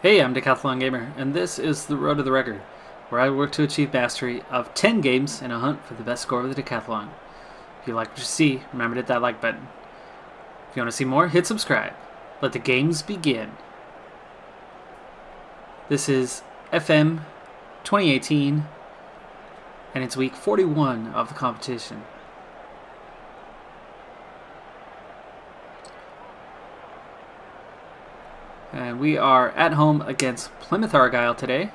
Hey, I'm Decathlon Gamer, and this is the Road to the Record, where I work to achieve mastery of 10 games in a hunt for the best score of the Decathlon. If you like what you see, remember to hit that like button. If you want to see more, hit subscribe. Let the games begin. This is FM 2018, and it's week 41 of the competition. And we are at home against Plymouth Argyle today.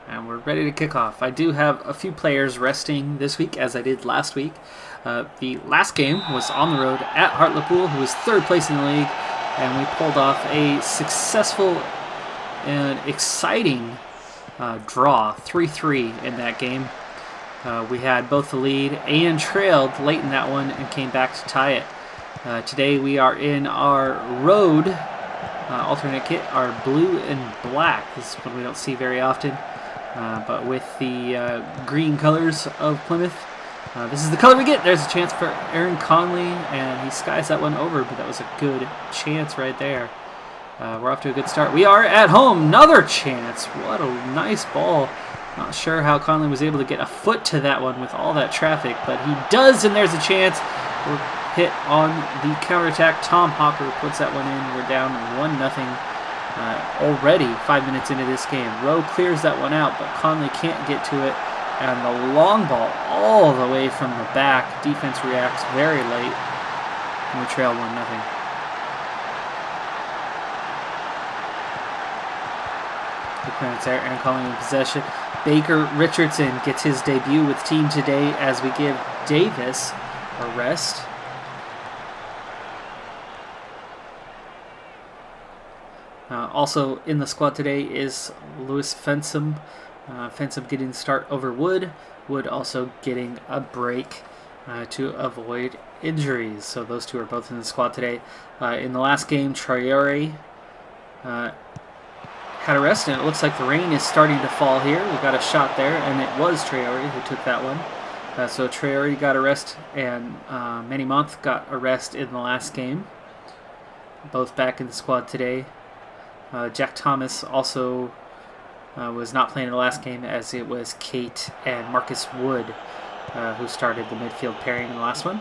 And we're ready to kick off. I do have a few players resting this week, as I did last week. The last game was on the road at Hartlepool, who was third place in the league, and we pulled off a successful and exciting draw, 3-3 in that game. We had both the lead and trailed late in that one and came back to tie it. Today we are in our road alternate kit, our blue and black. This is one we don't see very often, but with the green colors of Plymouth, this is the color we get. There's a chance for Aaron Conley, and he skies that one over, but that was a good chance right there. We're off to a good start. We are at home. Another chance. What a nice ball. Not sure how Conley was able to get a foot to that one with all that traffic, but he does, and there's a chance. We're hit on the counterattack. Tom Hopper puts that one in. We're down 1-0 already 5 minutes into this game. Rowe clears that one out, but Conley can't get to it. And the long ball all the way from the back. Defense reacts very late, and we trail 1-0. Good clearance there, Aaron Conley in possession. Baker Richardson gets his debut with team today as we give Davis a rest. Also in the squad today is Lewis Fensom. Fensom getting the start over Wood. Wood also getting a break to avoid injuries. So those two are both in the squad today. In the last game, Traore had a rest, and it looks like the rain is starting to fall here. We got a shot there, and it was Traore who took that one. So Traore got a rest, and Manny Month got a rest in the last game. Both back in the squad today. Jack Thomas also was not playing in the last game, as it was Kate and Marcus Wood who started the midfield pairing in the last one.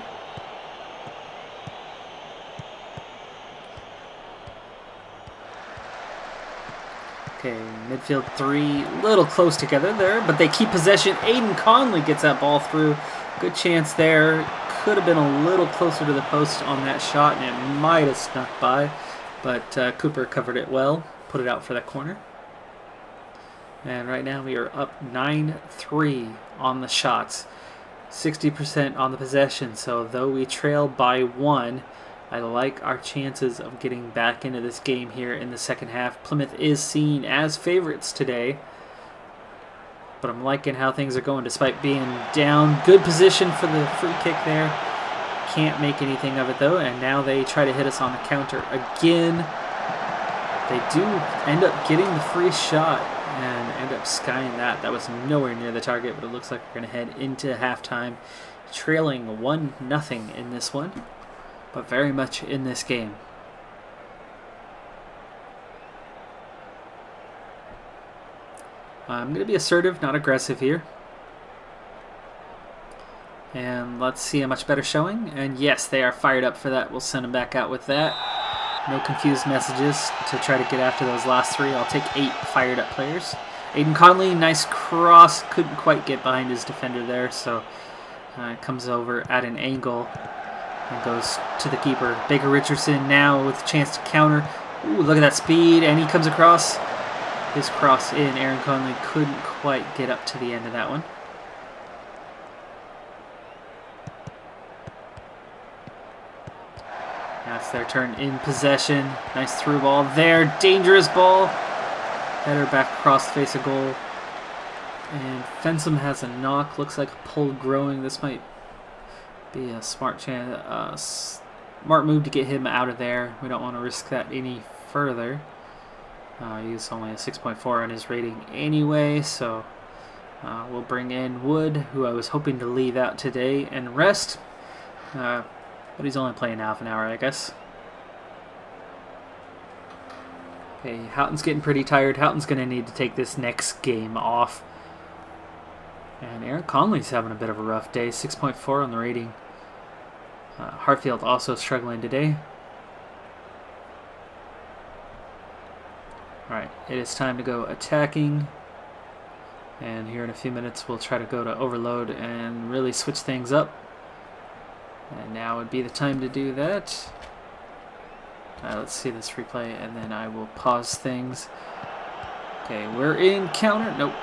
Okay, midfield three, little close together there, but they keep possession. Aiden Conley gets that ball through. Good chance there. Could have been a little closer to the post on that shot, and it might have snuck by, but Cooper covered it well, put it out for that corner. And right now we are up 9-3 on the shots, 60% on the possession. So though we trail by 1, I like our chances of getting back into this game here in the second half. Plymouth is seen as favorites today, but I'm liking how things are going despite being down. Good position for the free kick there. Can't make anything of it though, and now they try to hit us on the counter again. They do end up getting the free shot and end up skying that. That was nowhere near the target, but it looks like we're going to head into halftime trailing 1-0 in this one, but very much in this game. I'm going to be assertive, not aggressive here. And let's see a much better showing. And yes, they are fired up for that. We'll send them back out with that. No confused messages to try to get after those last 3. I'll take 8 fired up players. Aiden Conley, nice cross. Couldn't quite get behind his defender there, so it comes over at an angle and goes to the keeper. Baker Richardson now with a chance to counter. Ooh, look at that speed, and he comes across. His cross in. Aaron Conley couldn't quite get up to the end of that one. That's their turn in possession. Nice through ball there. Dangerous ball. Header back across the face of goal. And Fensom has a knock. Looks like a pull growing. This might be a smart move to get him out of there. We don't want to risk that any further. He's only a 6.4 on his rating anyway, so we'll bring in Wood, who I was hoping to leave out today and rest. But he's only playing half an hour, I guess. Okay, Houghton's getting pretty tired. Houghton's going to need to take this next game off. And Aaron Conley's having a bit of a rough day, 6.4 on the rating. Hartfield also struggling today. Alright, it is time to go attacking. And here in a few minutes we'll try to go to overload and really switch things up. And now would be the time to do that. Let's see this replay and then I will pause things. Okay, we're in counter. Nope.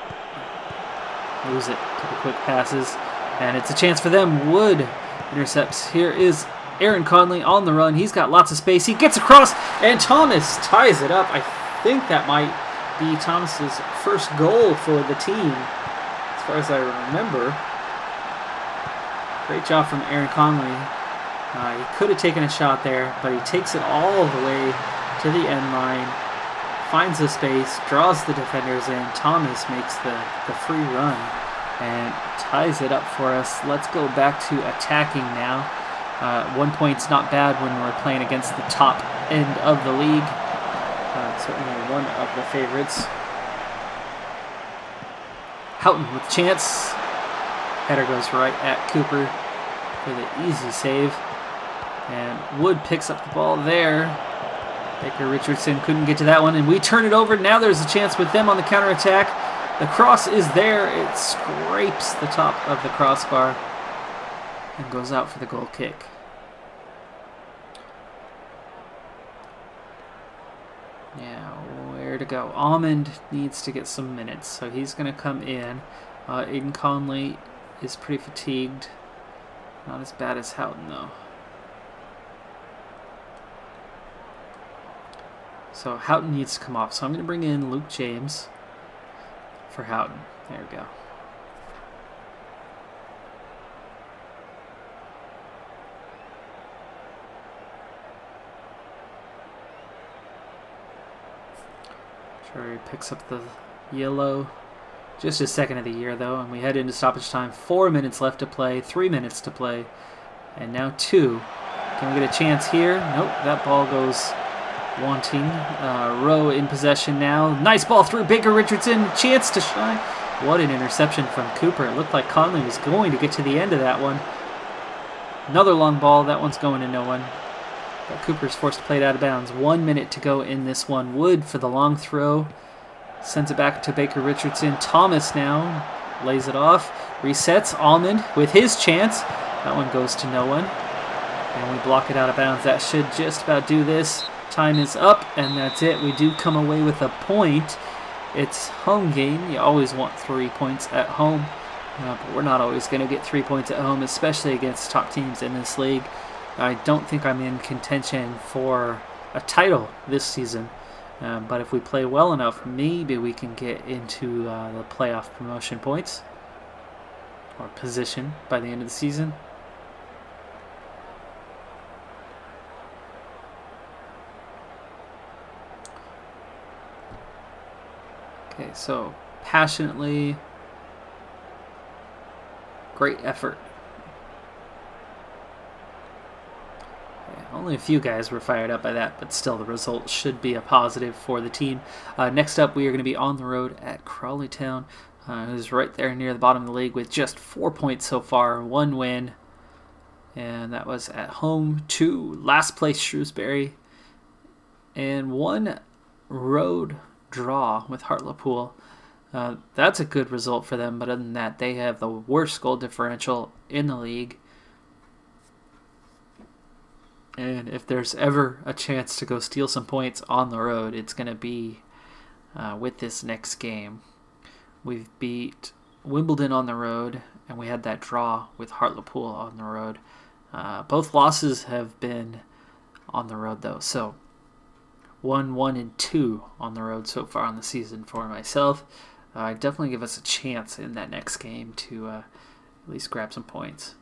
Lose it. Couple quick passes. And it's a chance for them. Wood intercepts. Here is Aaron Conley on the run. He's got lots of space. He gets across and Thomas ties it up. I think that might be Thomas's first goal for the team, as far as I remember. Great job from Aaron Conley. He could have taken a shot there, but he takes it all the way to the end line, finds the space, draws the defenders in. Thomas makes the free run and ties it up for us. Let's go back to attacking now. 1 point's not bad when we're playing against the top end of the league. Certainly one of the favorites. Houghton with a chance. Header goes right at Cooper for the easy save. And Wood picks up the ball there. Baker Richardson couldn't get to that one, and we turn it over. Now there's a chance with them on the counterattack. The cross is there. It scrapes the top of the crossbar and goes out for the goal kick. Now, where to go? Almond needs to get some minutes, so he's going to come in. Aiden Conley is pretty fatigued. Not as bad as Houghton, though. So Houghton needs to come off. So I'm going to bring in Luke James for Houghton. There we go. He picks up the yellow. Just his second of the year, though, and we head into stoppage time. 4 minutes left to play, 3 minutes to play, and now 2. Can we get a chance here? Nope, that ball goes wanting. Rowe in possession now. Nice ball through Baker Richardson. Chance to shine. What an interception from Cooper. It looked like Conley was going to get to the end of that one. Another long ball. That one's going to no one. But Cooper's forced to play it out of bounds. 1 minute to go in this one. Wood for the long throw. Sends it back to Baker Richardson. Thomas now lays it off. Resets. Almond with his chance. That one goes to no one. And we block it out of bounds. That should just about do this. Time is up, and that's it. We do come away with a point. It's home game. You always want 3 points at home. But we're not always going to get 3 points at home, especially against top teams in this league. I don't think I'm in contention for a title this season. But if we play well enough, maybe we can get into the playoff promotion points or position by the end of the season. Okay, so passionately, great effort. Only a few guys were fired up by that, but still the result should be a positive for the team. Next up, we are going to be on the road at Crawley Town, who's right there near the bottom of the league with just 4 points so far, 1 win. And that was at home to last place Shrewsbury. And 1 road draw with Hartlepool. That's a good result for them, but other than that, they have the worst goal differential in the league. And if there's ever a chance to go steal some points on the road, it's going to be with this next game. We've beat Wimbledon on the road, and we had that draw with Hartlepool on the road. Both losses have been on the road, though. So 1, and 2 on the road so far on the season for myself. I definitely give us a chance in that next game to at least grab some points.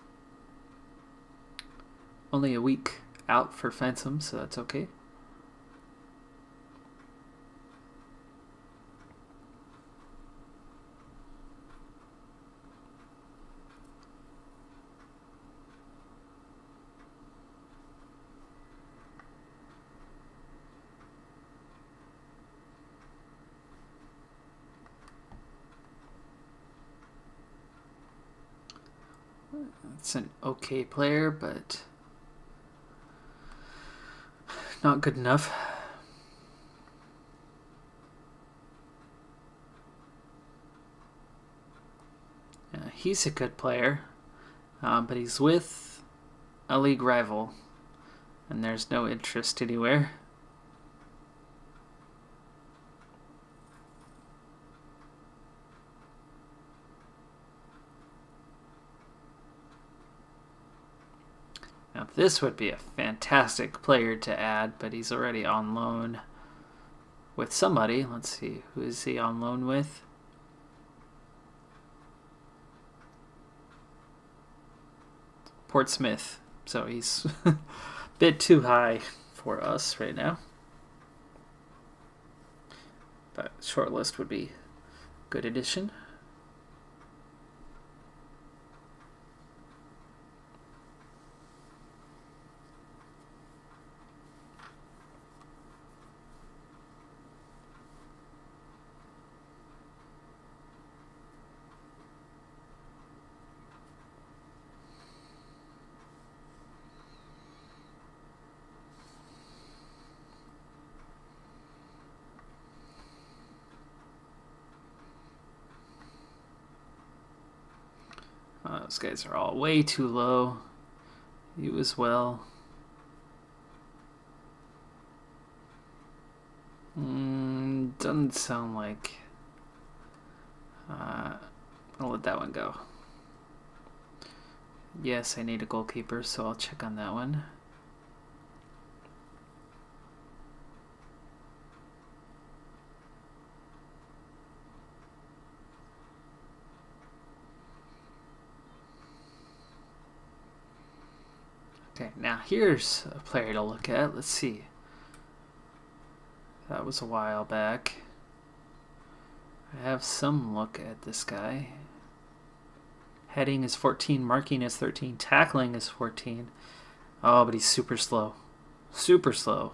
Only a week out for Fensham, so that's okay. It's an okay player, but not good enough. He's a good player, but he's with a league rival, and there's no interest anywhere. Now this would be a fantastic player to add, but he's already on loan with somebody. Let's see, who is he on loan with? Portsmouth. So he's a bit too high for us right now. But short list would be a good addition. Those guys are all way too low. You as well. Doesn't sound like... I'll let that one go. Yes, I need a goalkeeper, so I'll check on that one. Okay, now here's a player to look at. Let's see. That was a while back. I have some look at this guy. Heading is 14, marking is 13, tackling is 14. Oh, but he's super slow. Super slow.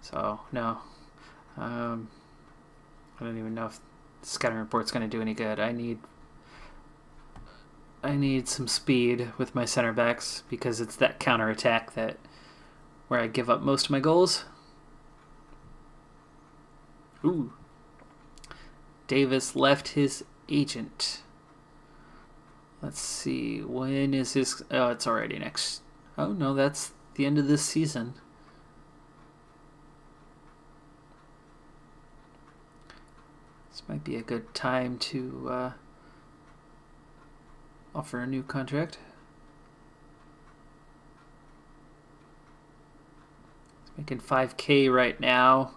So, no. I don't even know if the scouting report's going to do any good. I need some speed with my center backs because it's that counterattack that where I give up most of my goals. Ooh. Davis left his agent. Let's see. When is his... Oh, it's already next... Oh, no, that's the end of this season. This might be a good time to offer a new contract. He's making $5K right now.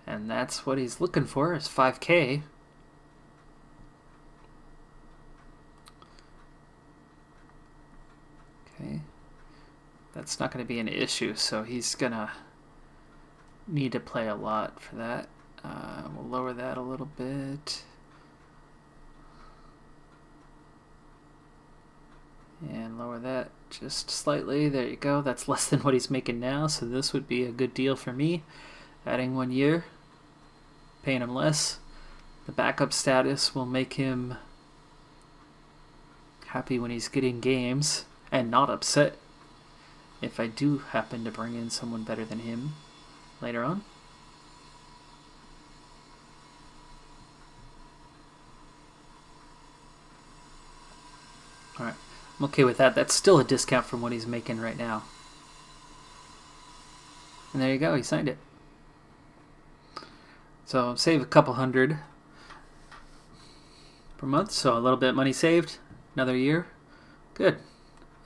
And that's what he's looking for, is $5K. Okay. That's not going to be an issue, so he's going to need to play a lot for that. We'll lower that a little bit. And lower that just slightly. There you go. That's less than what he's making now, so this would be a good deal for me. Adding 1 year, paying him less. The backup status will make him happy when he's getting games and not upset if I do happen to bring in someone better than him later on. Alright, I'm okay with that. That's still a discount from what he's making right now. And there you go, he signed it. So save a couple hundred per month, so a little bit of money saved, another year. Good.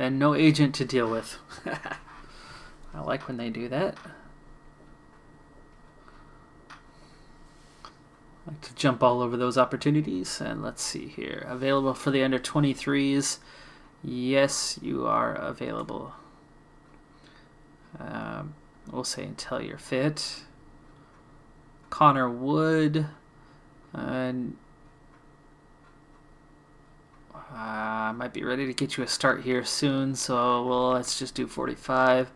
And no agent to deal with. I like when they do that. I like to jump all over those opportunities. And let's see here. Available for the under 23s. Yes, you are available. We'll say until you're fit. Connor Wood. And I might be ready to get you a start here soon, so well, let's just do 45.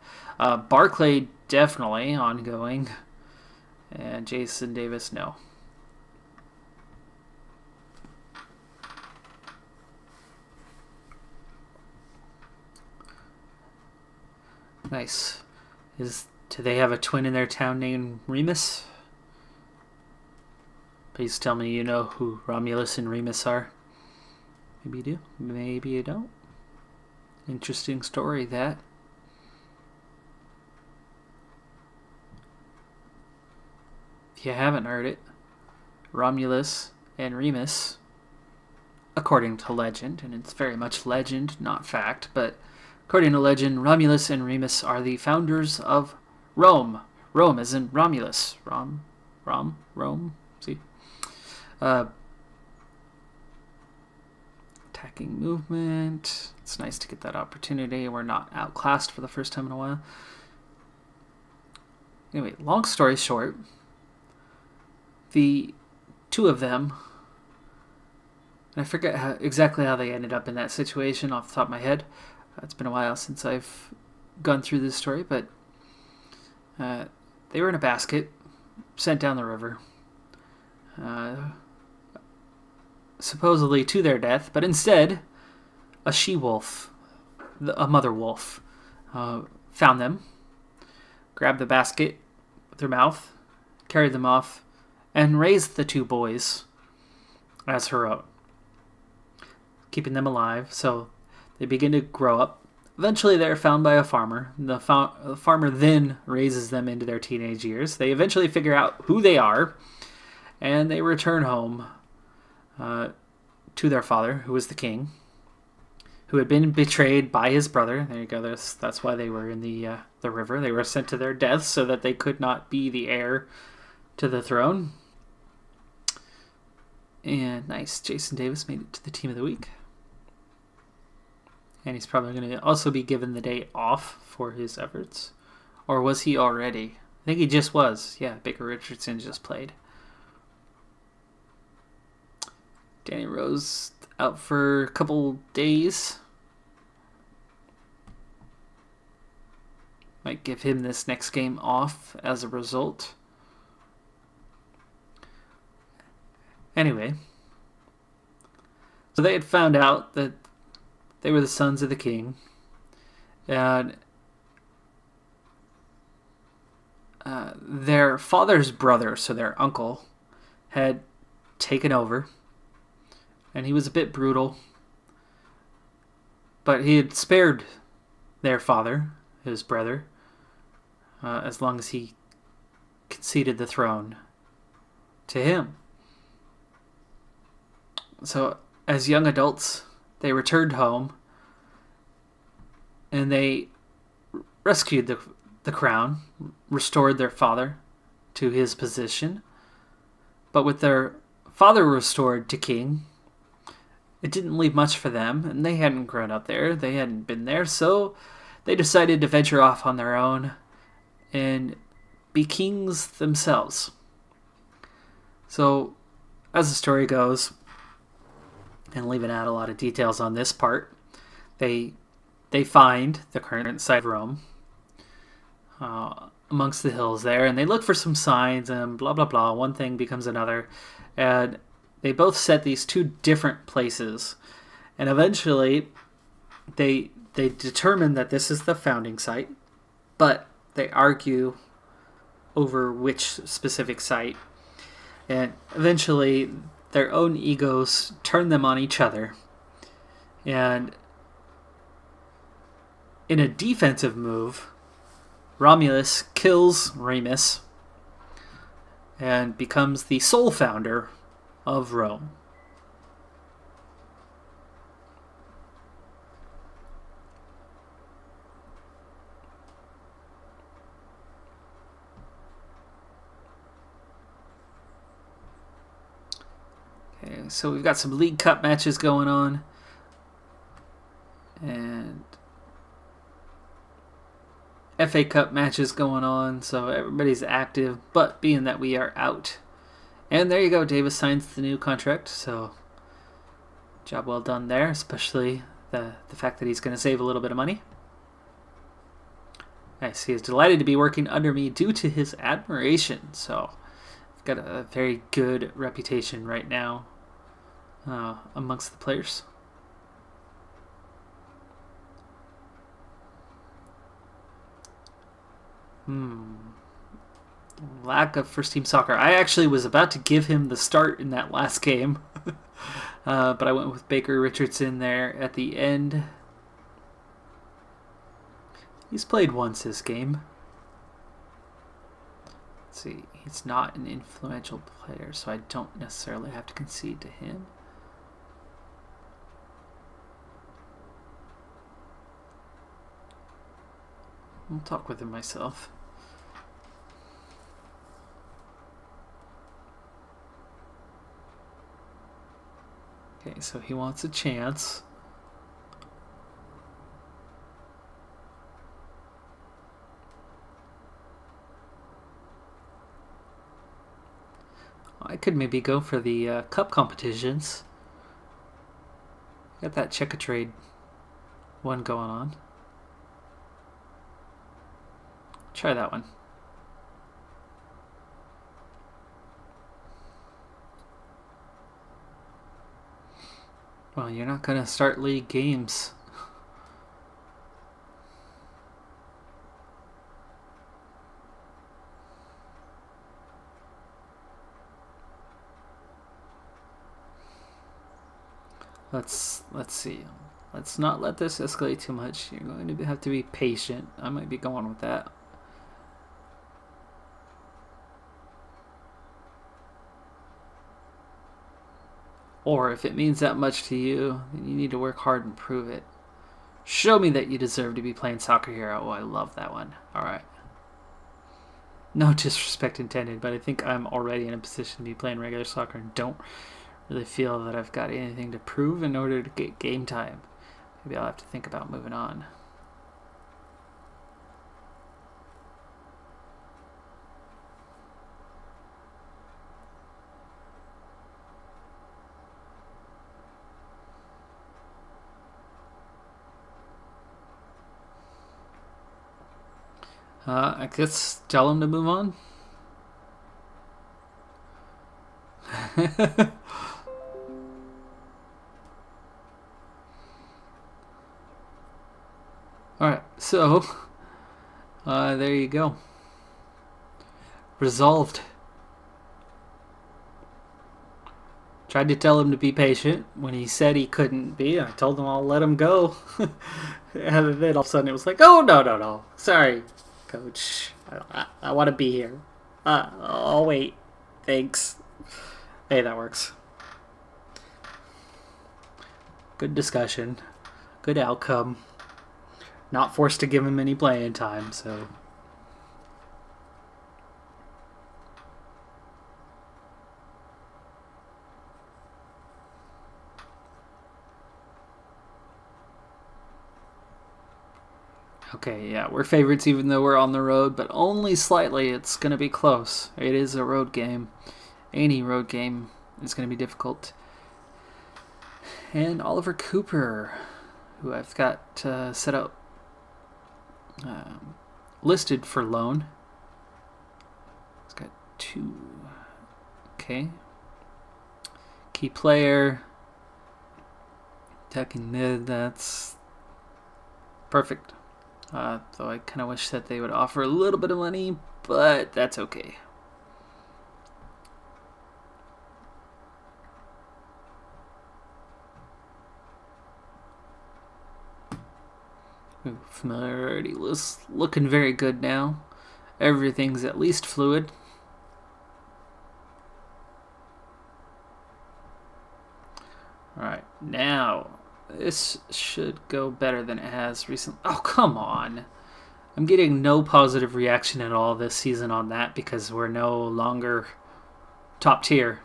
Barclay, definitely ongoing. And Jason Davis, no. Nice. Do they have a twin in their town named Remus? Please tell me you know who Romulus and Remus are. Maybe you do. Maybe you don't. Interesting story, that. If you haven't heard it, Romulus and Remus, according to legend, and it's very much legend, not fact, but according to legend, Romulus and Remus are the founders of Rome. Rome as in Romulus. Rome. See? Attacking movement. It's nice to get that opportunity. We're not outclassed for the first time in a while. Anyway, long story short, the two of them, and I forget exactly how they ended up in that situation off the top of my head. It's been a while since I've gone through this story, but they were in a basket, sent down the river, supposedly to their death, but instead, a she-wolf, a mother wolf, found them, grabbed the basket with her mouth, carried them off, and raised the two boys as her own, keeping them alive. So they begin to grow up. Eventually, they're found by a farmer. The farmer then raises them into their teenage years. They eventually figure out who they are, and they return home to their father, who was the king, who had been betrayed by his brother. There you go. That's why they were in the river. They were sent to their deaths so that they could not be the heir to the throne. And nice, Jason Davis made it to the team of the week. And he's probably going to also be given the day off for his efforts. Or was he already? I think he just was. Yeah, Baker Richardson just played. Danny Rose out for a couple days. Might give him this next game off as a result. Anyway, so they had found out that they were the sons of the king, and their father's brother, so their uncle, had taken over, and he was a bit brutal, but he had spared their father, his brother, as long as he conceded the throne to him. So, as young adults, they returned home, and they rescued the crown, restored their father to his position. But with their father restored to king, it didn't leave much for them, and they hadn't grown up there, they hadn't been there, so they decided to venture off on their own and be kings themselves. So, as the story goes, and leaving out a lot of details on this part, they find the current site of Rome amongst the hills there, and they look for some signs, and blah, blah, blah. One thing becomes another, and they both set these two different places, and eventually they determine that this is the founding site, but they argue over which specific site, and eventually their own egos turn them on each other. And in a defensive move, Romulus kills Remus and becomes the sole founder of Rome. Okay, so we've got some League Cup matches going on, and FA Cup matches going on, so everybody's active, but being that we are out. And there you go, Davis signs the new contract, so job well done there, especially the fact that he's going to save a little bit of money. Nice, he is delighted to be working under me due to his admiration, so I've got a very good reputation right now amongst the players. Lack of first team soccer. I actually was about to give him the start in that last game. But I went with Baker Richardson there at the end. He's played once this game. Let's see. He's not an influential player, so I don't necessarily have to concede to him. I'll talk with him myself. Okay, so he wants a chance. I could maybe go for the cup competitions. Got that check a trade one going on. Try that one. Well, you're not going to start league games. Let's see. Let's not let this escalate too much. You're going to have to be patient. I might be going with that. Or if it means that much to you, then you need to work hard and prove it. Show me that you deserve to be playing Soccer Hero. Oh, I love that one. All right. No disrespect intended, but I think I'm already in a position to be playing regular soccer and don't really feel that I've got anything to prove in order to get game time. Maybe I'll have to think about moving on. I guess tell him to move on. Alright, so there you go. Resolved. Tried to tell him to be patient. When he said he couldn't be, I told him I'll let him go. And then all of a sudden it was like, oh, no. Sorry, coach. I want to be here. I'll wait. Thanks. Hey, that works. Good discussion. Good outcome. Not forced to give him any playing time, so... Okay, yeah, we're favorites even though we're on the road, but only slightly. It's going to be close. It is a road game. Any road game is going to be difficult. And Oliver Cooper, who I've got set up, listed for loan. He's got 2. Okay. Key player. Attacking mid, that's perfect. Though I kind of wish that they would offer a little bit of money, but that's okay. Ooh, familiarity was looking very good now. Everything's at least fluid. Alright, now... this should go better than it has recently. Oh, come on. I'm getting no positive reaction at all this season on that because we're no longer top tier.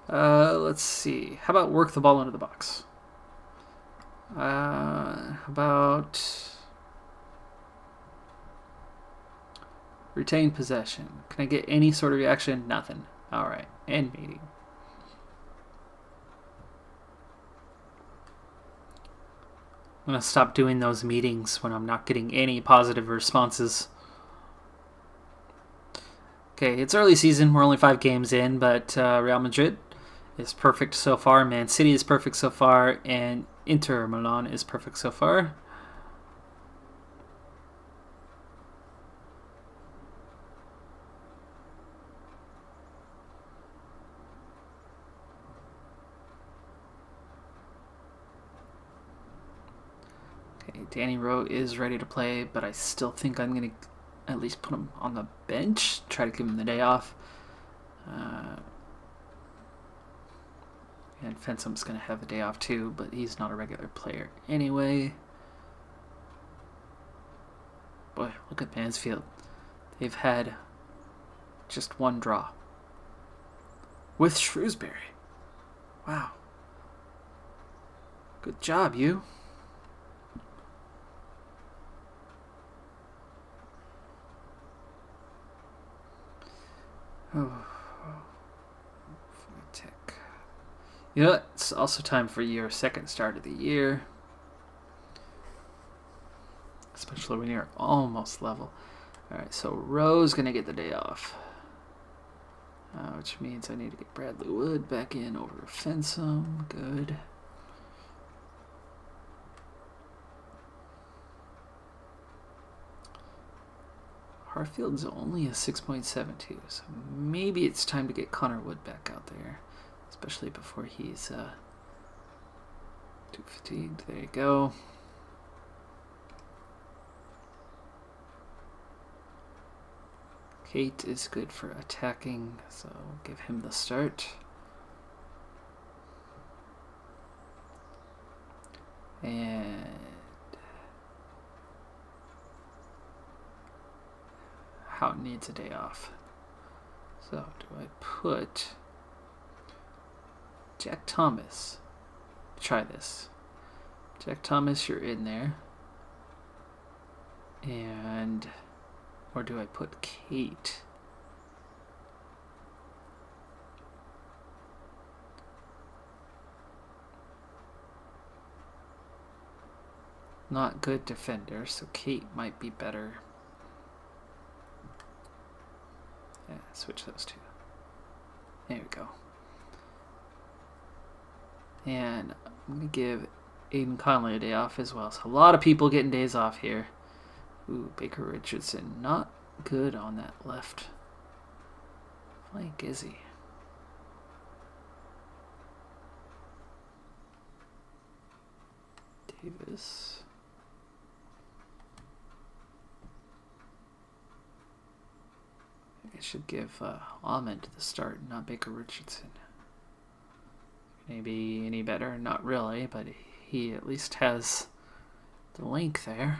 Let's see. How about work the ball into the box? How about retain possession? Can I get any sort of reaction? Nothing. Alright. End meeting. I'm going to stop doing those meetings when I'm not getting any positive responses. Okay, it's early season. We're only 5 games in, but Real Madrid is perfect so far. Man City is perfect so far. And Inter Milan is perfect so far. Danny Rowe is ready to play, but I still think I'm going to at least put him on the bench, try to give him the day off. And Fensom's going to have a day off too, but he's not a regular player anyway. Boy, look at Mansfield. They've had just one draw with Shrewsbury. Wow. Good job, you. Oh. Tech. You know what? It's also time for your second start of the year. Especially when you're almost level. Alright, so Rowe's going to get the day off. Which means I need to get Bradley Wood back in over Fensom. Good. Harfield's only a 6.72, so maybe it's time to get Connor Wood back out there. Especially before he's too fatigued. There you go. Kate is good for attacking, so we'll give him the start. And Houghton needs a day off. So do I put Jack Thomas? Try this. Jack Thomas, you're in there. And or do I put Kate? Not good defender, so Kate might be better. Yeah, switch those two. There we go. And I'm going to give Aiden Conley a day off as well. So a lot of people getting days off here. Ooh, Baker Richardson, not good on that left flank, is he? Davis. I should give Ahmed the start, not Baker Richardson. Maybe any better? Not really, but he at least has the length there.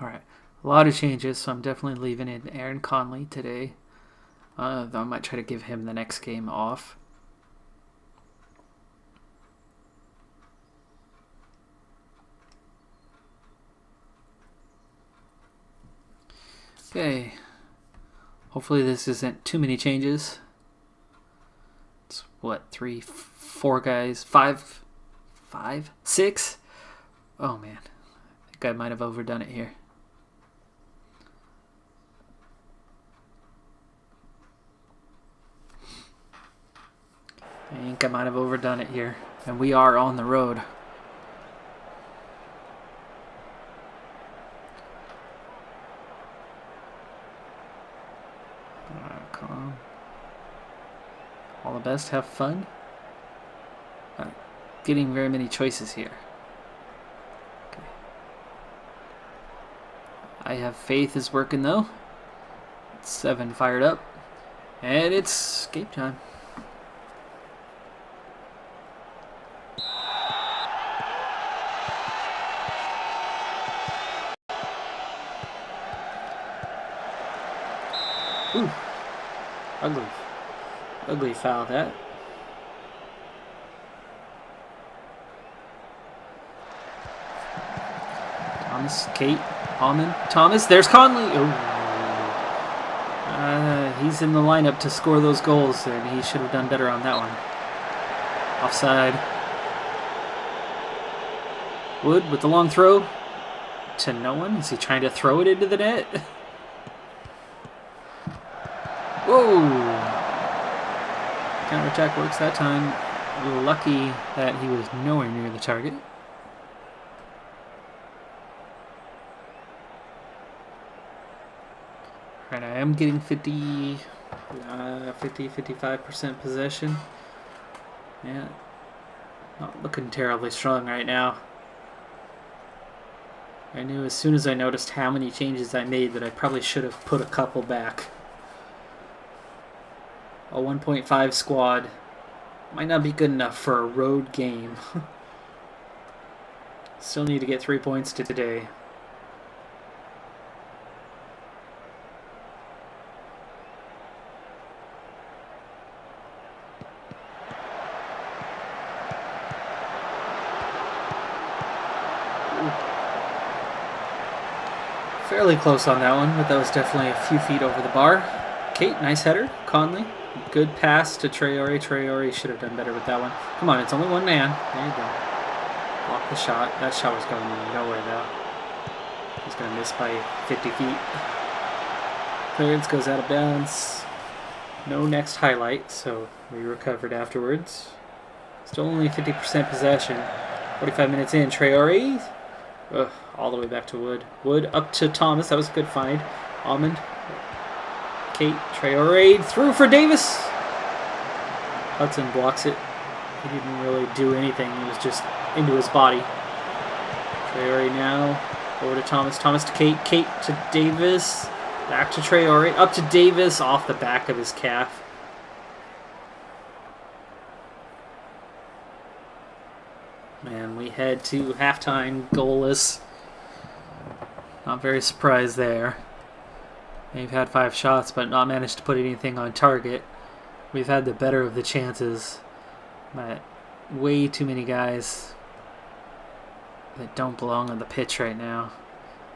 Alright, a lot of changes, so I'm definitely leaving in Aaron Conley today. Though I might try to give him the next game off. Okay. Hopefully this isn't too many changes. It's what, 3, 4 guys, 5, 6? Oh man, I think I might have overdone it here. I think I might have overdone it here. And we are on the road. Calm. All the best. Have fun. Not getting very many choices here. Okay. I have faith is working though. 7 fired up. And it's escape time. Ooh. Ugly foul that. Thomas, Kate, Almond, Thomas, there's Conley. He's in the lineup to score those goals, and he should have done better on that one. Offside. Wood with the long throw to no one. Is he trying to throw it into the net? Whoa! Counterattack works that time. Lucky that he was nowhere near the target. Alright, I am getting 50 50-55% possession. Yeah, not looking terribly strong right now. I knew as soon as I noticed how many changes I made that I probably should have put a couple back. A 1.5 squad might not be good enough for a road game. Still need to get 3 points today. Fairly close on that one, but that was definitely a few feet over the bar. Kate, nice header. Conley, good pass to Traore. Traore should have done better with that one. Come on, it's only one man. There you go. Block the shot. That shot was going nowhere, though. He's going to miss by 50 feet. Clearance goes out of bounds. No next highlight, so we recovered afterwards. Still only 50% possession. 45 minutes in. Traore. Ugh, all the way back to Wood. Wood up to Thomas. That was a good find. Almond. Kate. Traore. Through for Davis. Hudson blocks it. He didn't really do anything. He was just into his body. Traore now. Over to Thomas. Thomas to Kate. Kate to Davis. Back to Traore. Up to Davis. Off the back of his calf. And we head to halftime goalless. Not very surprised there. They've had 5 shots, but not managed to put anything on target. We've had the better of the chances, but way too many guys that don't belong on the pitch right now.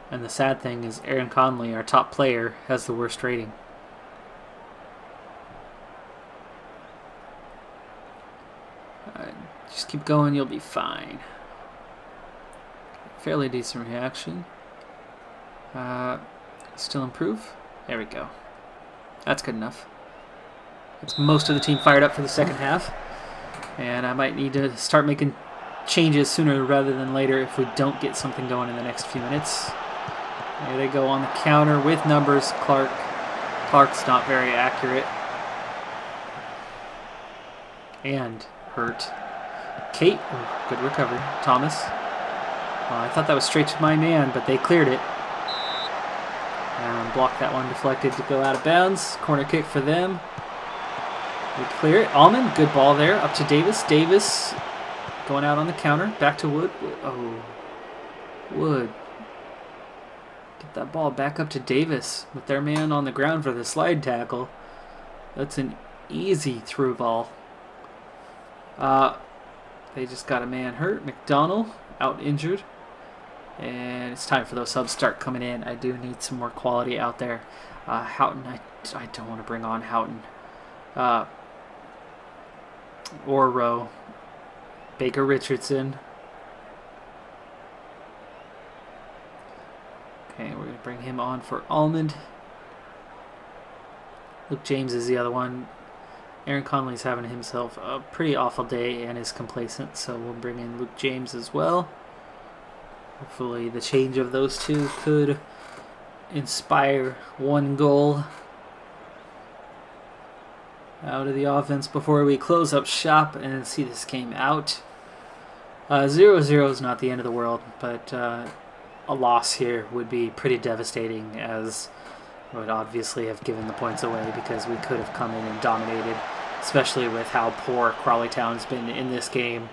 And the sad thing is Aaron Conley, our top player, has the worst rating. Just keep going, you'll be fine. Fairly decent reaction. Still improve. There we go. That's good enough. It's most of the team fired up for the second half. And I might need to start making changes sooner rather than later if we don't get something going in the next few minutes. There they go on the counter with numbers. Clark's not very accurate. And hurt. Kate, good recovery. Thomas. I thought that was straight to my man, but they cleared it. And blocked that one, deflected to go out of bounds. Corner kick for them. We clear it. Almond, good ball there. Up to Davis. Davis going out on the counter. Back to Wood. Oh, Wood. Get that ball back up to Davis with their man on the ground for the slide tackle. That's an easy through ball. They just got a man hurt. McDonald out injured. And it's time for those subs to start coming in. I do need some more quality out there. Houghton, I don't want to bring on Houghton. Or Rowe. Baker Richardson. Okay, we're going to bring him on for Almond. Luke James is the other one. Aaron Conley's having himself a pretty awful day and is complacent, so we'll bring in Luke James as well. Hopefully the change of those two could inspire one goal out of the offense before we close up shop and see this game out. 0-0 is not the end of the world, but a loss here would be pretty devastating, as would obviously have given the points away because we could have come in and dominated, especially with how poor Crawley Town's been in this game.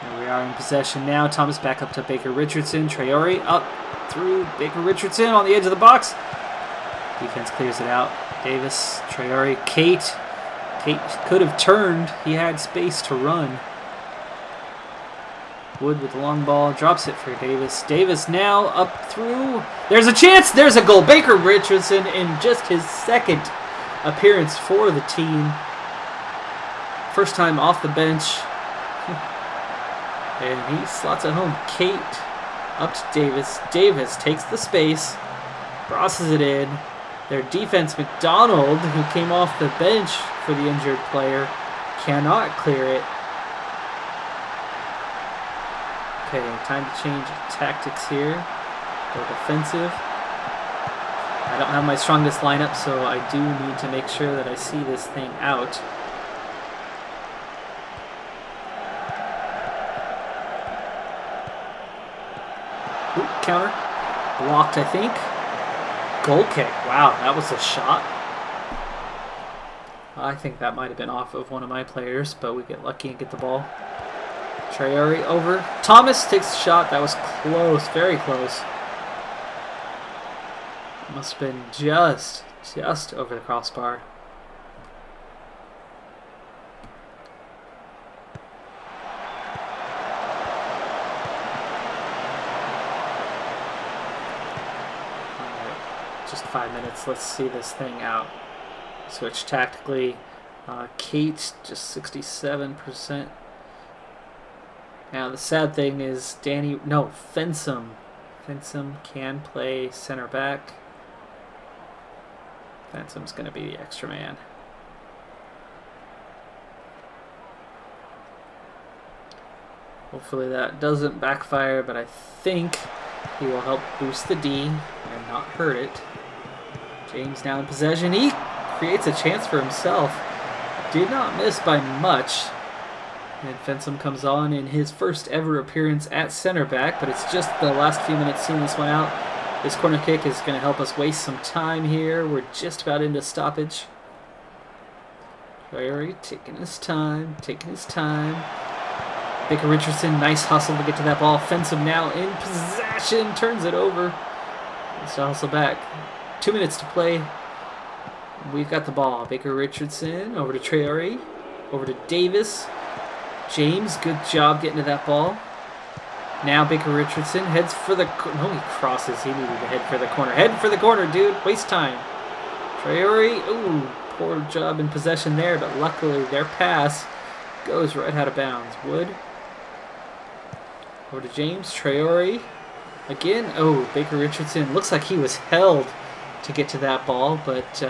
Here we are in possession now. Thomas back up to Baker Richardson. Traore up through Baker Richardson on the edge of the box. Defense clears it out. Davis, Traore, Kate. Kate could have turned. He had space to run. Wood with the long ball, drops it for Davis. Davis now up through. There's a chance. There's a goal. Baker Richardson in just his second appearance for the team. First time off the bench. And he slots it home. Kate up to Davis. Davis takes the space, crosses it in. Their defense, McDonald, who came off the bench for the injured player, cannot clear it. Okay, time to change tactics here. Go defensive. I don't have my strongest lineup, so I do need to make sure that I see this thing out. Ooh, counter. Blocked, I think. Goal kick. Wow, that was a shot. I think that might have been off of one of my players, but we get lucky and get the ball. Traore over. Thomas takes the shot. That was close, very close. Must have been just over the crossbar. Just 5 minutes. Let's see this thing out. Switch tactically. Kate just 67%. Now the sad thing is Fensom. Fensom can play center back. Fensom's going to be the extra man. Hopefully that doesn't backfire, but I think he will help boost the D and not hurt it. James now in possession. He creates a chance for himself. Did not miss by much. And Fensom comes on in his first ever appearance at center back, but it's just the last few minutes seeing this one out. This corner kick is going to help us waste some time here. We're just about into stoppage. Traore taking his time, Baker Richardson, nice hustle to get to that ball. Fensom now in possession, turns it over. Needs to hustle back. 2 minutes to play. We've got the ball. Baker Richardson over to Traore, over to Davis. James, good job getting to that ball. Now Baker Richardson heads for the... No, he crosses. He needed to head for the corner. Head for the corner, dude. Waste time. Traore, ooh, poor job in possession there, but luckily their pass goes right out of bounds. Wood. Over to James. Traore. Again. Oh, Baker Richardson. Looks like he was held to get to that ball, but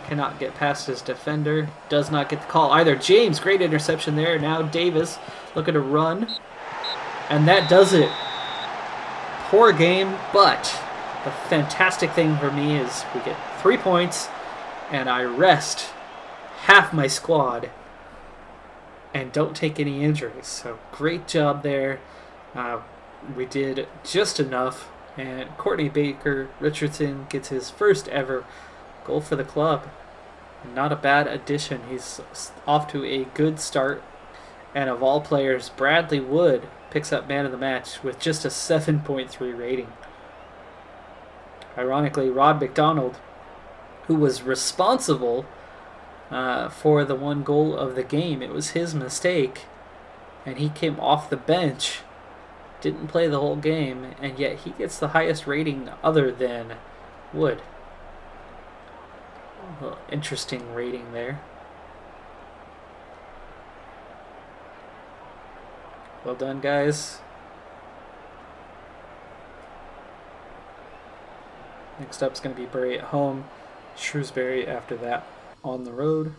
cannot get past his defender. Does not get the call either. James, great interception there. Now Davis looking to run. And that does it. Poor game, but the fantastic thing for me is we get 3 points, and I rest half my squad and don't take any injuries. So great job there. We did just enough, and Courtney Baker Richardson gets his first ever goal for the club. Not a bad addition. He's off to a good start. And of all players, Bradley Wood picks up man of the match with just a 7.3 rating. Ironically, Rod McDonald, who was responsible for the one goal of the game, it was his mistake, and he came off the bench, didn't play the whole game, and yet he gets the highest rating other than Wood. Interesting rating there. Well done, guys. Next up is going to be Bury at home. Shrewsbury after that on the road.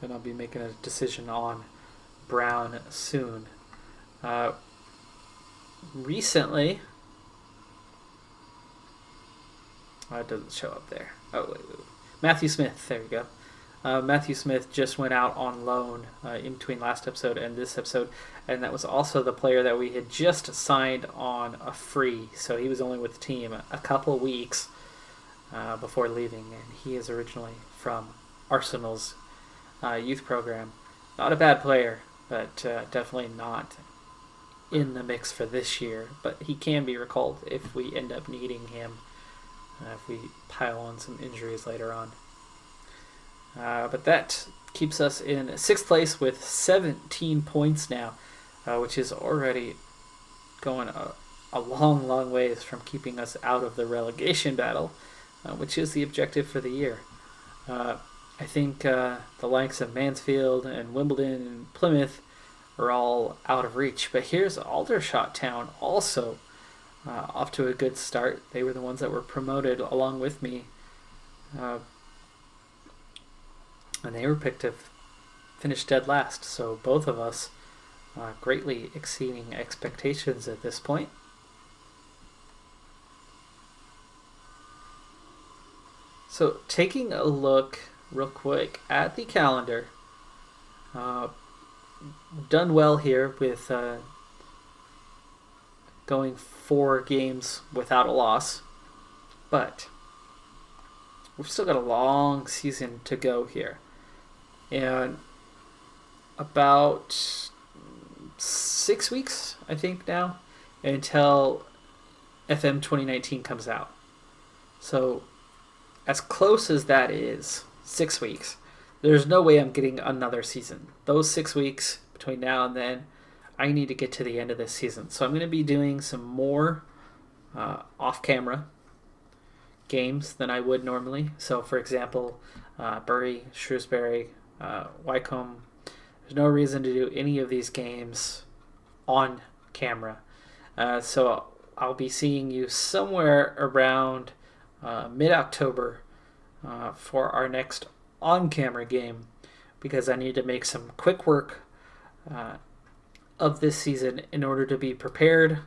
And I'll be making a decision on Brown soon. Recently... Oh, it doesn't show up there. Oh, wait. Matthew Smith. There we go. Matthew Smith just went out on loan in between last episode and this episode, and that was also the player that we had just signed on a free, so he was only with the team a couple weeks before leaving, and he is originally from Arsenal's youth program. Not a bad player, but definitely not in the mix for this year, but he can be recalled if we end up needing him, if we pile on some injuries later on. But that keeps us in 6th place with 17 points now, which is already going a long, long ways from keeping us out of the relegation battle, which is the objective for the year. I think the likes of Mansfield and Wimbledon and Plymouth are all out of reach. But here's Aldershot Town also off to a good start. They were the ones that were promoted along with me. And they were picked to finish dead last, so both of us greatly exceeding expectations at this point. So taking a look real quick at the calendar, done well here with going 4 games without a loss, but we've still got a long season to go here, and about 6 weeks, I think, now until FM 2019 comes out. So as close as that is, 6 weeks, there's no way I'm getting another season. Those 6 weeks between now and then, I need to get to the end of this season. So I'm going to be doing some more off-camera games than I would normally. So, for example, Bury, Shrewsbury, Wycombe. There's no reason to do any of these games on camera. So I'll be seeing you somewhere around mid-October for our next on-camera game, because I need to make some quick work of this season in order to be prepared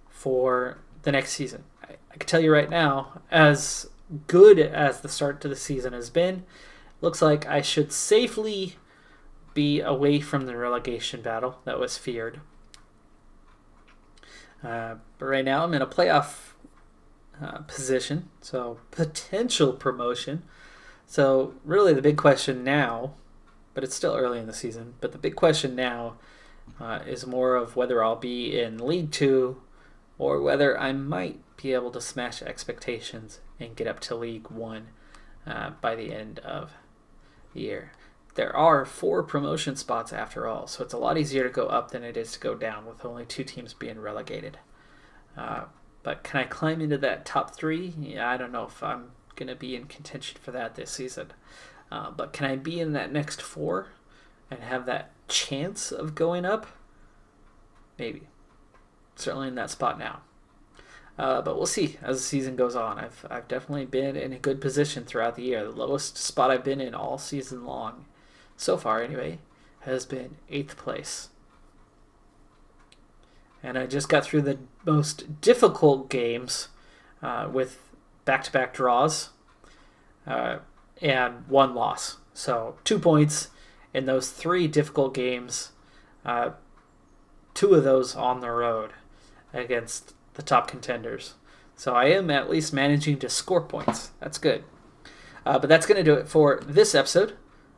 for the next season. I can tell you right now, as good as the start to the season has been, looks like I should safely be away from the relegation battle that was feared. But right now I'm in a playoff position, so potential promotion. So really the big question now, but it's still early in the season, but the big question now is more of whether I'll be in League 2 or whether I might be able to smash expectations and get up to League 1 by the end of the year. There are 4 promotion spots after all, so it's a lot easier to go up than it is to go down with only 2 teams being relegated. But can I climb into that top 3? Yeah, I don't know if I'm going to be in contention for that this season. But can I be in that next 4 and have that chance of going up? Maybe. Certainly in that spot now. But we'll see as the season goes on. I've definitely been in a good position throughout the year. The lowest spot I've been in all season long, so far anyway, has been 8th place. And I just got through the most difficult games with back-to-back draws and 1 loss. So 2 points in those 3 difficult games, 2 of those on the road against the top contenders. So I am at least managing to score points. That's good. But that's going to do it for this episode.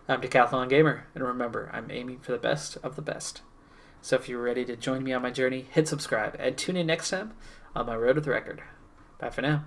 I'm Decathlon Gamer, and remember, I'm aiming for the best of the best. So if you're ready to join me on my journey, hit subscribe and tune in next time on my road to the record. Bye for now.